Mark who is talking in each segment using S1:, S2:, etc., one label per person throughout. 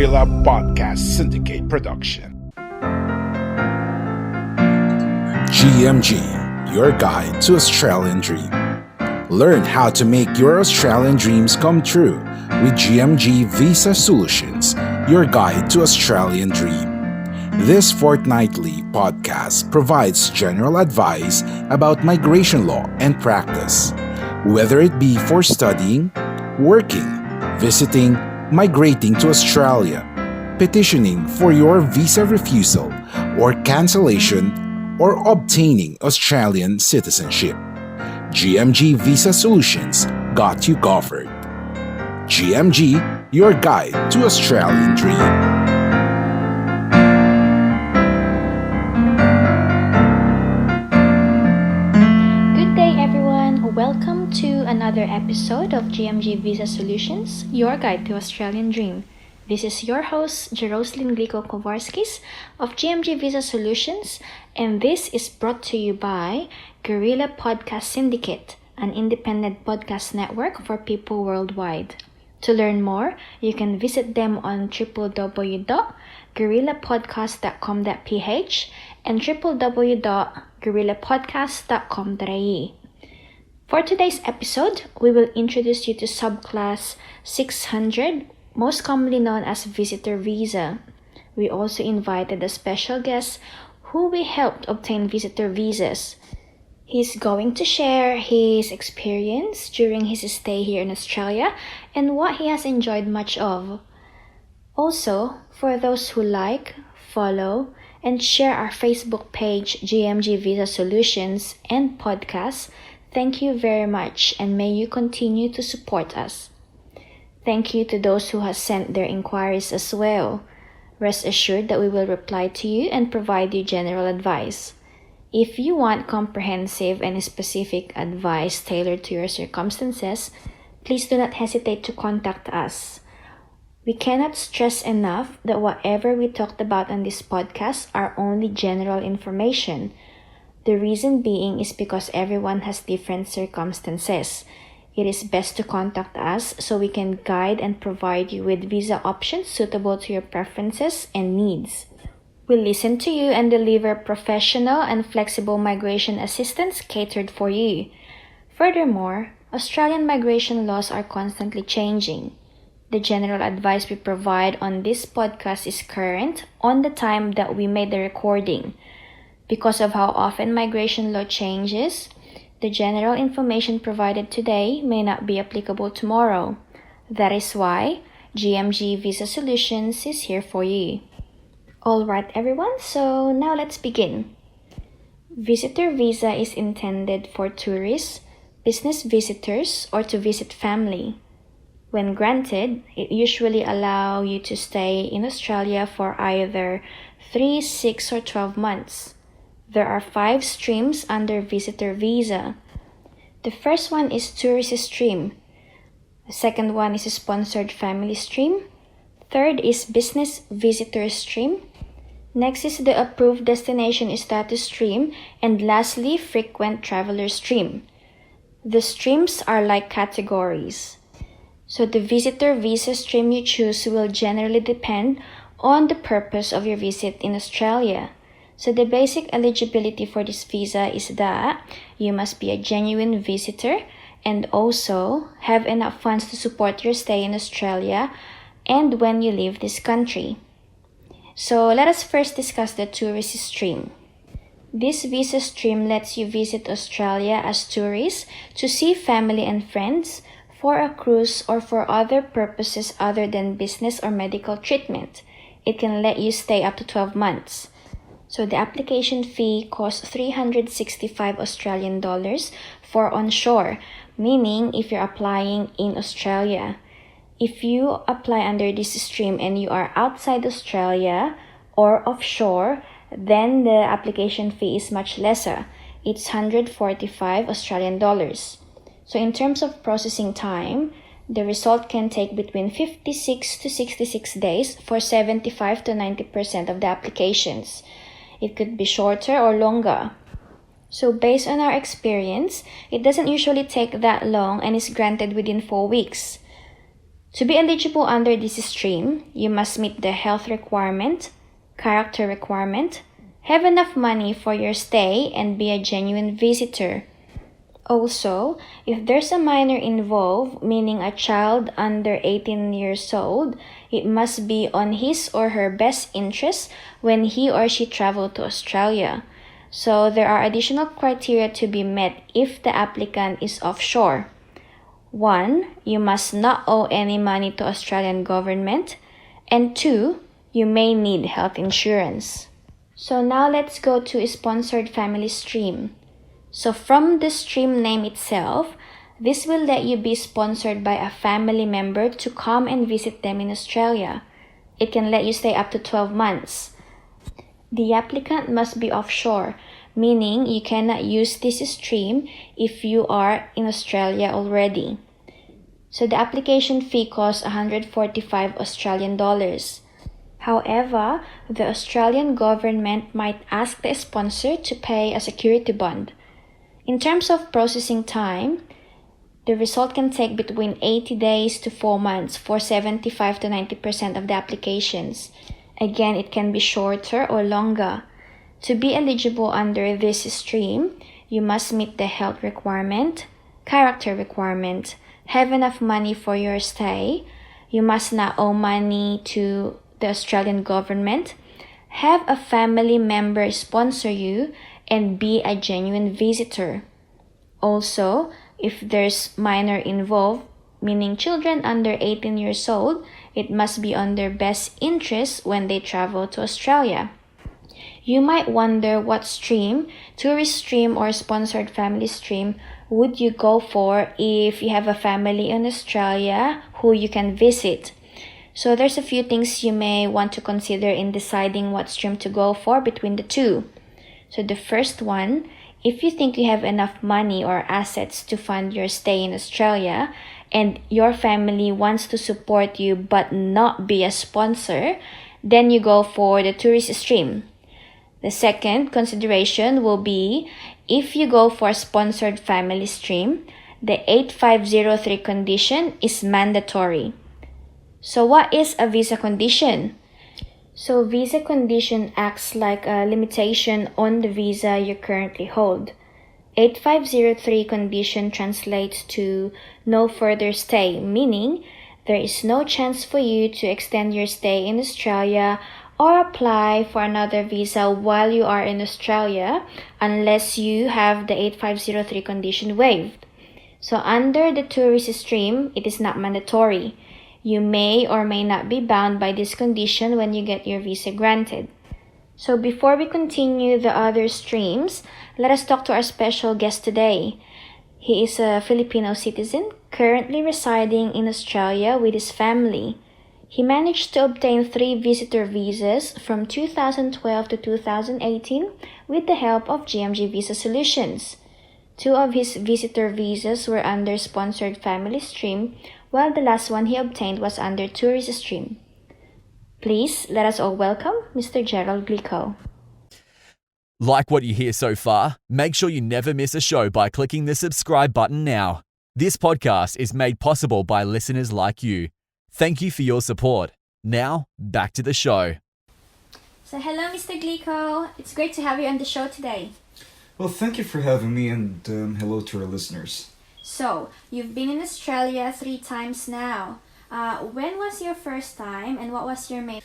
S1: Guerrilla Podcast Syndicate production. GMG, your guide to Australian dream. Learn how to make your Australian dreams come true with GMG Visa Solutions, your guide to Australian dream. This fortnightly podcast provides general advice about migration law and practice, whether it be for studying, working, visiting, migrating to Australia, petitioning for your visa refusal or cancellation, or obtaining Australian citizenship. GMG Visa Solutions got you covered. GMG, your guide to Australian dream.
S2: Welcome to another episode of GMG Visa Solutions, your guide to Australian dream. This is your host, Gerald Glico of GMG Visa Solutions, and this is brought to you by Guerrilla Podcast Syndicate, an independent podcast network for people worldwide. To learn more, you can visit them on www.guerrillapodcast.com.ph and www.guerrillapodcast.com.ie. For today's episode, we will introduce you to Subclass 600, most commonly known as Visitor Visa. We also invited a special guest who we helped obtain visitor visas. He's going to share his experience during his stay here in Australia and what he has enjoyed much of. Also, for those who like, follow, and share our Facebook page GMG Visa Solutions and podcasts, thank you very much, and may you continue to support us. Thank you to those who have sent their inquiries as well. Rest assured that we will reply to you and provide you general advice. If you want comprehensive and specific advice tailored to your circumstances, please do not hesitate to contact us. We cannot stress enough that whatever we talked about on this podcast are only general information. The reason being is because everyone has different circumstances. It is best to contact us so we can guide and provide you with visa options suitable to your preferences and needs. We listen to you and deliver professional and flexible migration assistance catered for you. Furthermore, Australian migration laws are constantly changing. The general advice we provide on this podcast is current on the time that we made the recording. Because of how often migration law changes, the general information provided today may not be applicable tomorrow. That is why GMG Visa Solutions is here for you. Alright everyone, so now let's begin. Visitor visa is intended for tourists, business visitors, or to visit family. When granted, it usually allows you to stay in Australia for either 3, 6, or 12 months. There are 5 streams under visitor visa. The first one is tourist stream. The second one is sponsored family stream. Third is business visitor stream. Next is the approved destination status stream. And lastly, frequent traveler stream. The streams are like categories. So the visitor visa stream you choose will generally depend on the purpose of your visit in Australia. So the basic eligibility for this visa is that you must be a genuine visitor and also have enough funds to support your stay in Australia and when you leave this country. So let us first discuss the tourist stream. This visa stream lets you visit Australia as tourists to see family and friends, for a cruise, or for other purposes other than business or medical treatment. It can let you stay up to 12 months. So the application fee costs 365 Australian dollars for onshore, meaning if you're applying in Australia. If you apply under this stream and you are outside Australia or offshore, then the application fee is much lesser. It's 145 Australian dollars. So in terms of processing time, the result can take between 56 to 66 days for 75 to 90% of the applications. It could be shorter or longer. So based on our experience, it doesn't usually take that long and is granted within 4 weeks. To be eligible under this stream, you must meet the health requirement, character requirement, have enough money for your stay, and be a genuine visitor. Also, if there's a minor involved, meaning a child under 18 years old, it must be on his or her best interest when he or she travel to Australia. So there are additional criteria to be met if the applicant is offshore. 1. You must not owe any money to Australian government. And 2. You may need health insurance. So now let's go to a sponsored family stream. So from the stream name itself, this will let you be sponsored by a family member to come and visit them in Australia. It can let you stay up to 12 months. The applicant must be offshore, meaning you cannot use this stream if you are in Australia already. So the application fee costs 145 Australian dollars. However, the Australian government might ask the sponsor to pay a security bond. In terms of processing time, the result can take between 80 days to 4 months for 75 to 90% of the applications. Again, it can be shorter or longer. To be eligible under this stream, you must meet the health requirement, character requirement, have enough money for your stay, you must not owe money to the Australian government, have a family member sponsor you, and be a genuine visitor. Also, if there's minor involved, meaning children under 18 years old, it must be on their best interest when they travel to Australia. You might wonder what stream, tourist stream or sponsored family stream, would you go for if you have a family in Australia who you can visit. So there's a few things you may want to consider in deciding what stream to go for between the two. So the first one, if you think you have enough money or assets to fund your stay in Australia and your family wants to support you but not be a sponsor, then you go for the tourist stream. The second consideration will be if you go for a sponsored family stream, the 8503 condition is mandatory. So what is a visa condition? So visa condition acts like a limitation on the visa you currently hold. 8503 condition translates to no further stay, meaning there is no chance for you to extend your stay in Australia or apply for another visa while you are in Australia unless you have the 8503 condition waived. So under the tourist stream, it is not mandatory. You may or may not be bound by this condition when you get your visa granted. So before we continue the other streams, let us talk to our special guest today. He is a Filipino citizen, currently residing in Australia with his family. He managed to obtain 3 visitor visas from 2012 to 2018 with the help of GMG Visa Solutions. 2 of his visitor visas were under sponsored family stream, while the last one he obtained was under tourist stream. Please let us all welcome Mr. Gerald Glico.
S3: Like what you hear so far? Make sure you never miss a show by clicking the subscribe button now. This podcast is made possible by listeners like you. Thank you for your support. Now, back to the show.
S2: So hello, Mr. Glico. It's great to have you on the show today.
S4: Well, thank you for having me, and hello to our listeners.
S2: So, you've been in Australia 3 times now. When was your first time and what was your main...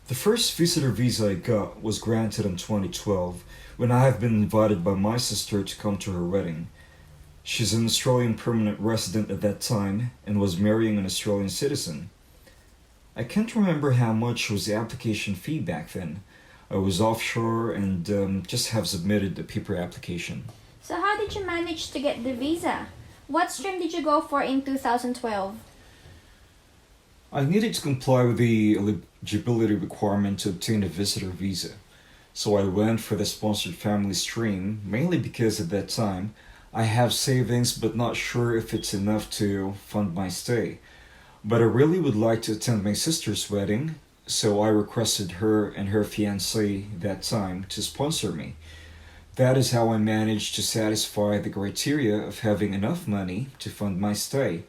S4: The first visitor visa I got was granted in 2012 when I have been invited by my sister to come to her wedding. She's an Australian permanent resident at that time and was marrying an Australian citizen. I can't remember how much was the application fee back then. I was offshore and just have submitted a paper application.
S2: So how did you manage to get the visa? What stream did you go for in 2012?
S4: I needed to comply with the eligibility requirement to obtain a visitor visa. So I went for the sponsored family stream, mainly because at that time I have savings but not sure if it's enough to fund my stay. But I really would like to attend my sister's wedding, so I requested her and her fiancé that time to sponsor me. That is how I managed to satisfy the criteria of having enough money to fund my stay.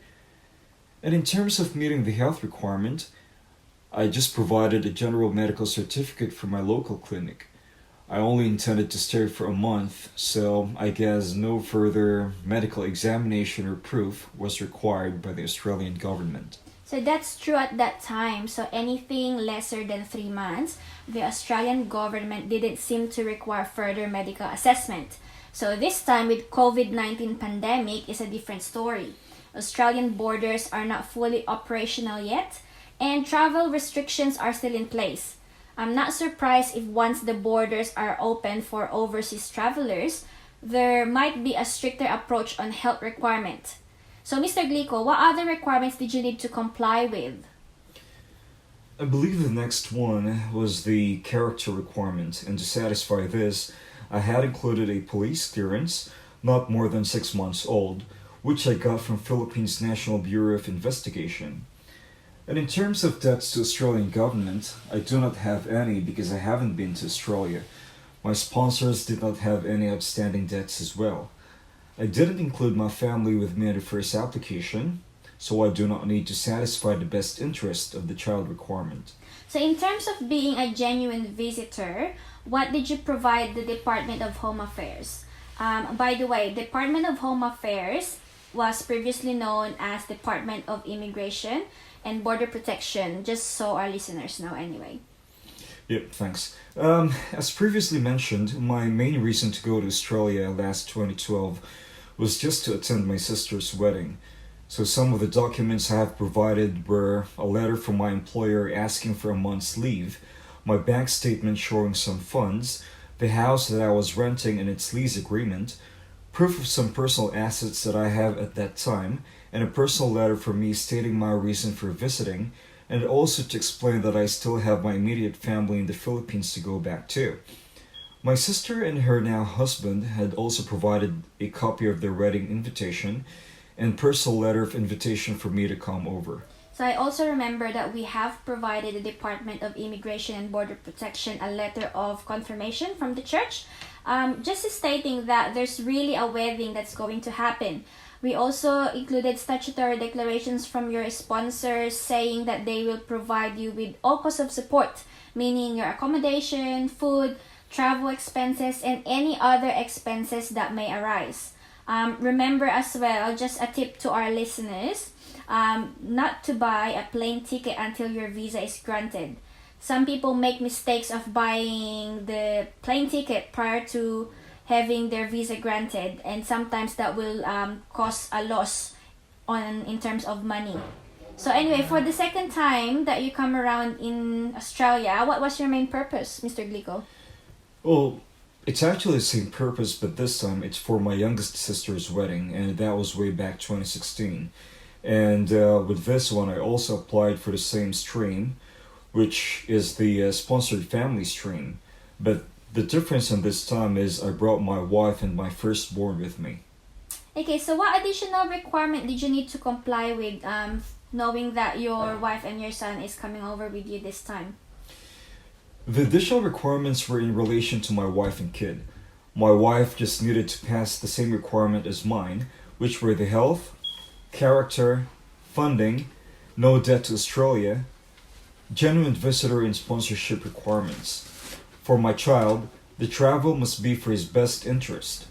S4: And in terms of meeting the health requirement, I just provided a general medical certificate from my local clinic. I only intended to stay for a month, so I guess no further medical examination or proof was required by the Australian government.
S2: So that's true at that time. So anything lesser than 3 months, the Australian government didn't seem to require further medical assessment. So this time with COVID-19 pandemic is a different story. Australian borders are not fully operational yet, and travel restrictions are still in place. I'm not surprised if once the borders are open for overseas travelers, there might be a stricter approach on health requirement. So Mr. Glico, what other requirements did you need to comply with?
S4: I believe the next one was the character requirement, and to satisfy this, I had included a police clearance, not more than 6 months old, which I got from Philippines National Bureau of Investigation. And in terms of debts to Australian government, I do not have any because I haven't been to Australia. My sponsors did not have any outstanding debts as well. I didn't include my family with me in the first application, so I do not need to satisfy the best interest of the child requirement.
S2: So in terms of being a genuine visitor, what did you provide the Department of Home Affairs? By the way, Department of Home Affairs was previously known as Department of Immigration and Border Protection, just so our listeners know anyway.
S4: Yep, thanks. As previously mentioned, my main reason to go to Australia last 2012 was just to attend my sister's wedding. So some of the documents I have provided were a letter from my employer asking for a month's leave, my bank statement showing some funds, the house that I was renting and its lease agreement, proof of some personal assets that I have at that time, and a personal letter from me stating my reason for visiting, and also to explain that I still have my immediate family in the Philippines to go back to. My sister and her now husband had also provided a copy of their wedding invitation and personal letter of invitation for me to come over.
S2: So I also remember that we have provided the Department of Immigration and Border Protection a letter of confirmation from the church, just stating that there's really a wedding that's going to happen. We also included statutory declarations from your sponsors saying that they will provide you with all costs of support, meaning your accommodation, food, travel expenses, and any other expenses that may arise. Remember as well, just a tip to our listeners, not to buy a plane ticket until your visa is granted. Some people make mistakes of buying the plane ticket prior to having their visa granted, and sometimes that will cause a loss in terms of money. So anyway, for the second time that you come around in Australia, what was your main purpose, Mr. Glico?
S4: Well, it's actually the same purpose, but this time it's for my youngest sister's wedding, and that was way back 2016. And with this one, I also applied for the same stream, which is the sponsored family stream. But the difference in this time is I brought my wife and my firstborn with me.
S2: Okay, so what additional requirement did you need to comply with, knowing that your wife and your son is coming over with you this time?
S4: The additional requirements were in relation to my wife and kid. My wife just needed to pass the same requirement as mine, which were the health, character, funding, no debt to Australia, genuine visitor and sponsorship requirements. For my child, the travel must be for his best interest.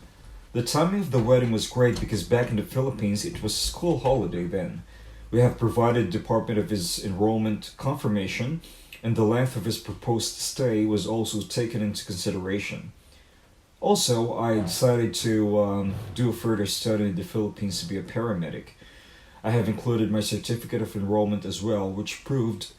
S4: The timing of the wedding was great because back in the Philippines it was a school holiday then. We have provided Department of his enrollment confirmation, and the length of his proposed stay was also taken into consideration. Also, I decided to do a further study in the Philippines to be a paramedic. I have included my certificate of enrollment as well, which proved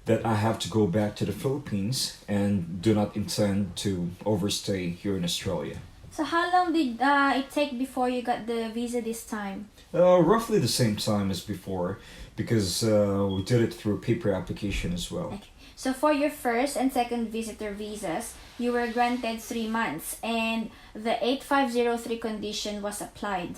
S4: that I have to go back to the Philippines and do not intend to overstay here in Australia.
S2: So how long did it take before you got the visa this time?
S4: Roughly the same time as before, because we did it through a paper application as well.
S2: Okay. So for your first and second visitor visas, you were granted 3 months, and the 8503 condition was applied.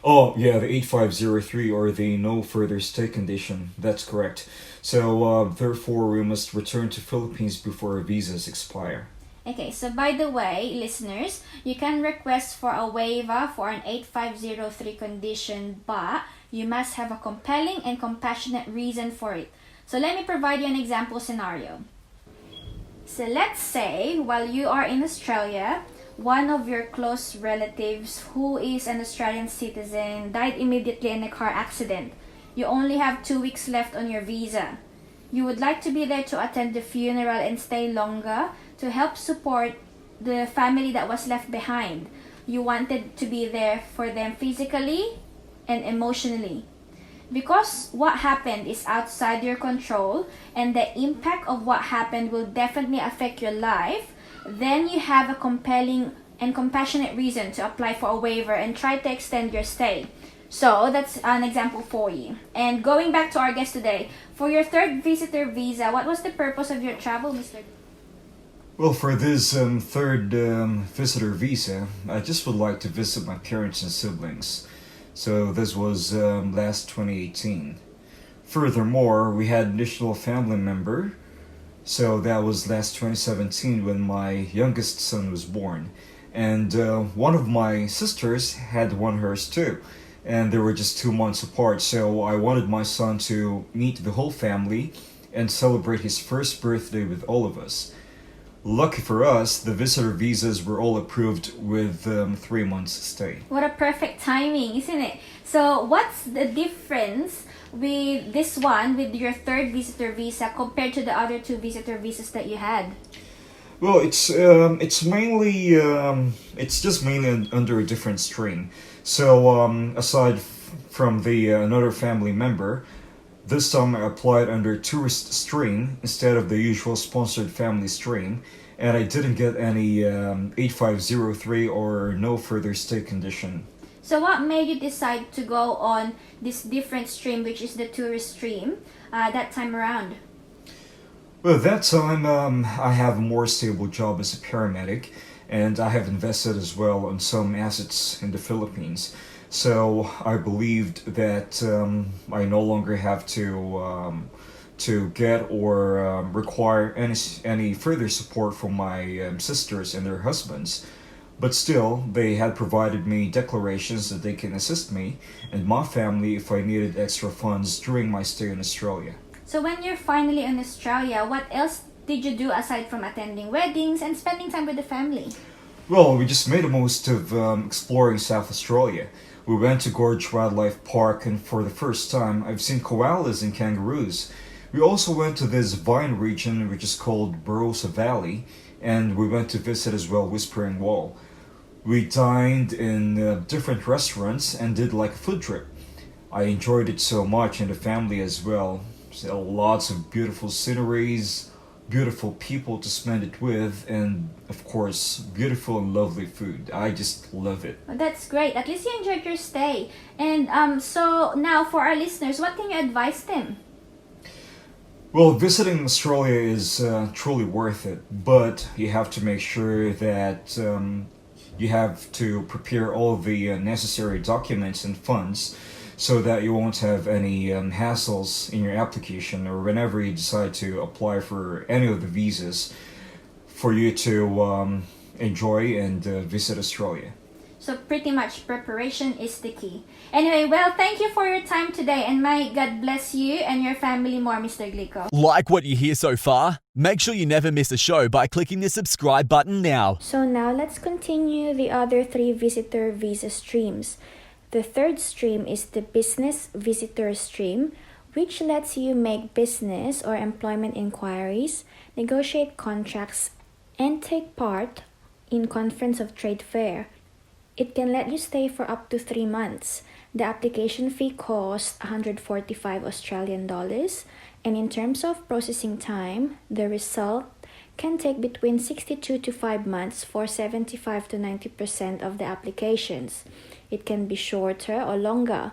S4: Oh, yeah, the 8503 or the no further stay condition. That's correct. So, therefore, we must return to Philippines before our visas expire.
S2: Okay, so by the way, listeners, you can request for a waiver for an 8503 condition, but You must have a compelling and compassionate reason for it. So let me provide you an example scenario. So let's say while you are in Australia, one of your close relatives who is an Australian citizen died immediately in a car accident. You only have 2 weeks left on your visa. You would like to be there to attend the funeral and stay longer to help support the family that was left behind. You wanted to be there for them physically and emotionally. Because what happened is outside your control and the impact of what happened will definitely affect your life, then you have a compelling and compassionate reason to apply for a waiver and try to extend your stay. So that's an example for you. And going back to our guest today, for your third visitor visa, what was the purpose of your travel, Mr.
S4: Well, for this third visitor visa, I just would like to visit my parents and siblings. So this was last 2018. Furthermore, we had an additional family member. So that was last 2017 when my youngest son was born. And one of my sisters had one hers too. And they were just 2 months apart. So I wanted my son to meet the whole family and celebrate his first birthday with all of us. Lucky for us, the visitor visas were all approved with 3 months stay.
S2: What a perfect timing, isn't it? So what's the difference with this one, with your third visitor visa, compared to the other 2 visitor visas that you had?
S4: Well, it's mainly it's just mainly under a different stream. So aside from the another family member, this time I applied under tourist stream instead of the usual sponsored family stream, and I didn't get any 8503 or no further stay condition.
S2: So what made you decide to go on this different stream, which is the tourist stream, that time around?
S4: Well, that time I have a more stable job as a paramedic, and I have invested as well on some assets in the Philippines. So I believed that I no longer have to get or require any further support from my sisters and their husbands. But still, they had provided me declarations that they can assist me and my family if I needed extra funds during my stay in Australia.
S2: So when you're finally in Australia, what else did you do aside from attending weddings and spending time with the family?
S4: Well, we just made the most of exploring South Australia. We went to Gorge Wildlife Park, and for the first time, I've seen koalas and kangaroos. We also went to this vine region, which is called Barossa Valley, and we went to visit as well Whispering Wall. We dined in different restaurants and did like a food trip. I enjoyed it so much, and the family as well. So lots of beautiful sceneries, beautiful people to spend it with, and of course, beautiful and lovely food. I just love it.
S2: Oh, that's great. At least you enjoyed your stay. And so now for our listeners, what can you advise them?
S4: Well, visiting Australia is truly worth it, but you have to make sure that you have to prepare all the necessary documents and funds so that you won't have any hassles in your application or whenever you decide to apply for any of the visas for you to enjoy and visit Australia.
S2: So pretty much preparation is the key. Anyway, well, thank you for your time today, and may God bless you and your family more, Mr. Glico.
S3: Like what you hear so far? Make sure you never miss a show by clicking the subscribe button now.
S2: So now let's continue the other 3 visitor visa streams. The third stream is the business visitor stream, which lets you make business or employment inquiries, negotiate contracts, and take part in conference of trade fair. It can let you stay for up to 3 months. The application fee costs 145 Australian dollars, and in terms of processing time, the result can take between 62 to 5 months for 75 to 90% of the applications. It can be shorter or longer.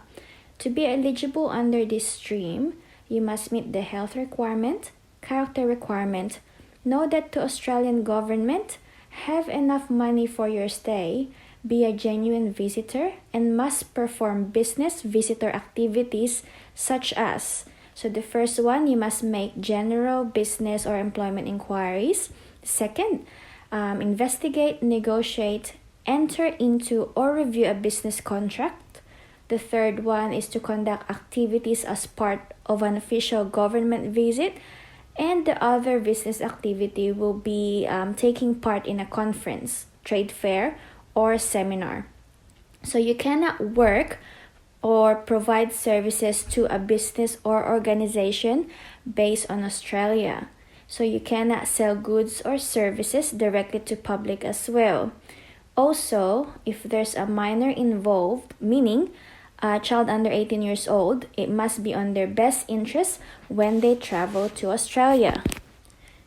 S2: To be eligible under this stream, you must meet the health requirement, character requirement, know that the Australian government have enough money for your stay, be a genuine visitor, and must perform business visitor activities such as, so the first one, you must make general business or employment inquiries. Second, investigate, negotiate, enter into or review a business contract. The third one is to conduct activities as part of an official government visit. And the other business activity will be taking part in a conference, trade fair, or seminar. So you cannot work or provide services to a business or organization based on Australia. So you cannot sell goods or services directly to public as well. Also, if there's a minor involved, meaning a child under 18 years old, it must be on their best interest when they travel to Australia.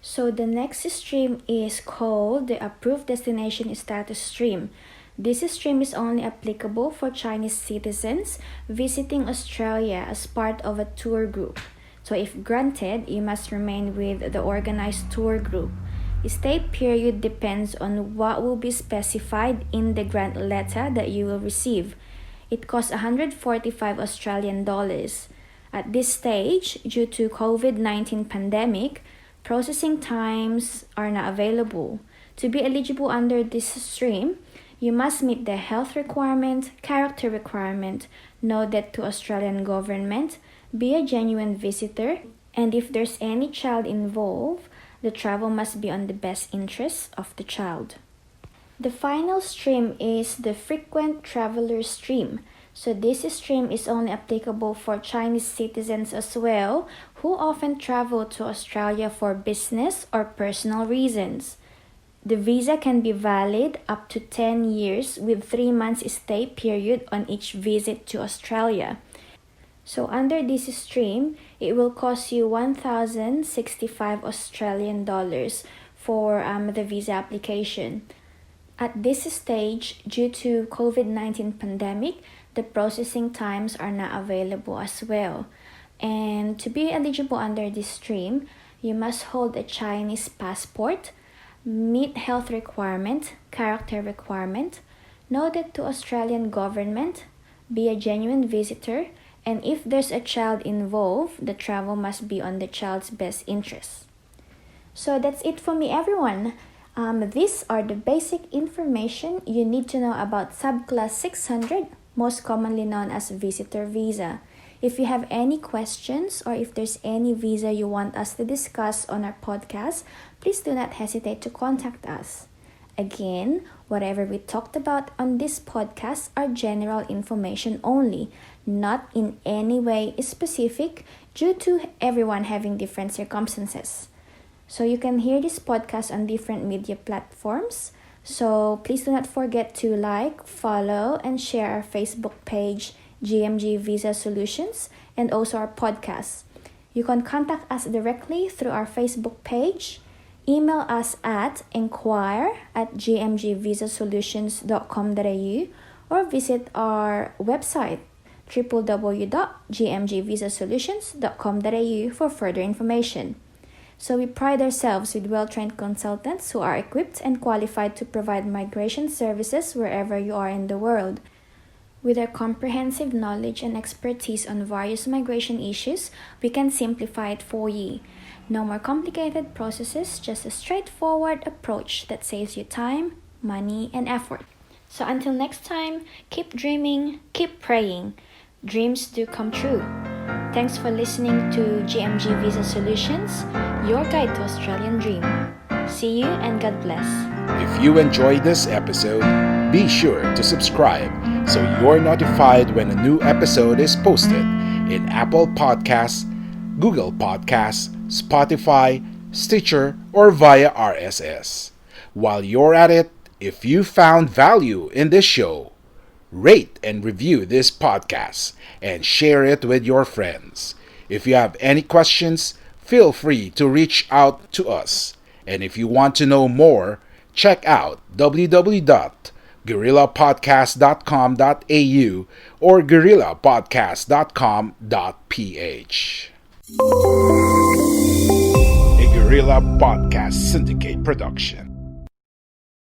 S2: So the next stream is called the Approved Destination Status Stream. This stream is only applicable for Chinese citizens visiting Australia as part of a tour group. So if granted, you must remain with the organized tour group. The stay period depends on what will be specified in the grant letter that you will receive. It costs 145 Australian dollars. At this stage, due to COVID-19 pandemic, processing times are not available. To be eligible under this stream, you must meet the health requirement, character requirement, no debt to Australian government, be a genuine visitor, and if there's any child involved, the travel must be on the best interests of the child. The final stream is the Frequent Traveler Stream. So this stream is only applicable for Chinese citizens as well, who often travel to Australia for business or personal reasons. The visa can be valid up to 10 years with 3 months stay period on each visit to Australia. So under this stream, it will cost you 1,065 Australian dollars for the visa application. At this stage, due to COVID-19 pandemic, the processing times are not available as well. And to be eligible under this stream, you must hold a Chinese passport, meet health requirement, character requirement, know that to Australian government, be a genuine visitor, and if there's a child involved, the travel must be on the child's best interest. So that's it for me, everyone. These are the basic information you need to know about Subclass 600, most commonly known as visitor visa. If you have any questions or if there's any visa you want us to discuss on our podcast, please do not hesitate to contact us. Again, whatever we talked about on this podcast are general information only, not in any way specific due to everyone having different circumstances. So you can hear this podcast on different media platforms. So please do not forget to like, follow, and share our Facebook page, GMG Visa Solutions, and also our podcast. You can contact us directly through our Facebook page, email us at enquire@gmgvisasolutions.com.au, or visit our website www.gmgvisasolutions.com.au for further information. So we pride ourselves with well-trained consultants who are equipped and qualified to provide migration services wherever you are in the world. With our comprehensive knowledge and expertise on various migration issues, we can simplify it for you. No more complicated processes, just a straightforward approach that saves you time, money, and effort. So until next time, keep dreaming, keep praying. Dreams do come true. Thanks for listening to GMG Visa Solutions, your guide to Australian Dream. See you and God bless.
S1: If you enjoyed this episode, be sure to subscribe so you're notified when a new episode is posted in Apple Podcasts, Google Podcasts, Spotify, Stitcher, or via RSS. While you're at it, if you found value in this show, rate and review this podcast and share it with your friends. If you have any questions, feel free to reach out to us. And if you want to know more, check out www.guerrillapodcast.com.au or guerrillapodcast.com.ph. A Guerrilla Podcast Syndicate production.